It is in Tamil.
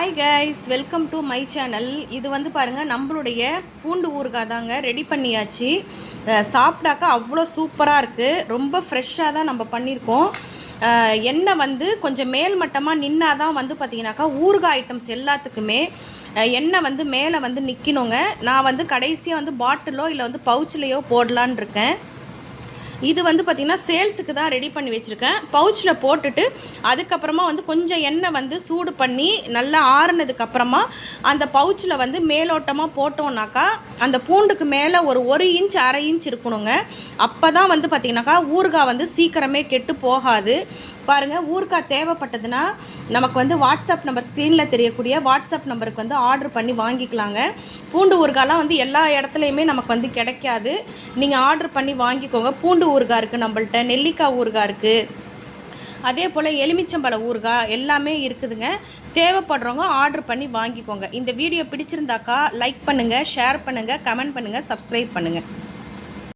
Hi guys, welcome to my channel. இது வந்து பாருங்கள், நம்மளுடைய பூண்டு ஊறுகாய் தாங்க ரெடி பண்ணியாச்சு. சாப்பிட்டாக்கா அவ்வளோ சூப்பராக இருக்குது. ரொம்ப ஃப்ரெஷ்ஷாக தான் நம்ம பண்ணியிருக்கோம். எண்ணெய் வந்து கொஞ்சம் மேல் மட்டமாக நின்னா தான் வந்து பார்த்திங்கனாக்கா ஊறுகாய் ஐட்டம்ஸ் எல்லாத்துக்குமே எண்ணெய் வந்து மேலே வந்து நிற்கணுங்க. நான் வந்து கடைசியாக வந்து பாட்டிலோ இல்லை வந்து பவுச்சிலையோ போடலான் இருக்கேன். இது வந்து பார்த்திங்கன்னா சேல்ஸுக்கு தான் ரெடி பண்ணி வச்சுருக்கேன். பவுச்சில் போட்டுட்டு அதுக்கப்புறமா வந்து கொஞ்சம் எண்ணெய் வந்து சூடு பண்ணி நல்லா ஆறுனதுக்கப்புறமா அந்த பவுச்சில் வந்து மேலோட்டமாக போட்டோம்னாக்கா அந்த பூண்டுக்கு மேலே ஒரு இன்ச் அரை இன்ச் இருக்கணுங்க. அப்போ தான் வந்து பார்த்திங்கனாக்கா ஊறுகாய் வந்து சீக்கிரமே கெட்டு போகாது. பாருங்கள், ஊறுகாய் தேவைப்பட்டதுன்னா நமக்கு வந்து வாட்ஸ்அப் நம்பர் ஸ்க்ரீனில் தெரியக்கூடிய வாட்ஸ்அப் நம்பருக்கு வந்து ஆர்டர் பண்ணி வாங்கிக்கலாங்க. பூண்டு ஊறுகாய்லாம் வந்து எல்லா இடத்துலையுமே நமக்கு வந்து கிடைக்காது. நீங்கள் ஆர்டர் பண்ணி வாங்கிக்கோங்க. பூண்டு ஊறுகாய் இருக்குது நம்மள்ட்ட, நெல்லிக்காய் ஊறுகாய் இருக்குது, அதே போல் எலுமிச்சம்பழ ஊறுகாய் எல்லாமே இருக்குதுங்க. தேவைப்படுறவங்க ஆர்டர் பண்ணி வாங்கிக்கோங்க. இந்த வீடியோ பிடிச்சிருந்தாக்கா லைக் பண்ணுங்கள், ஷேர் பண்ணுங்கள், கமெண்ட் பண்ணுங்கள், சப்ஸ்கிரைப் பண்ணுங்கள்.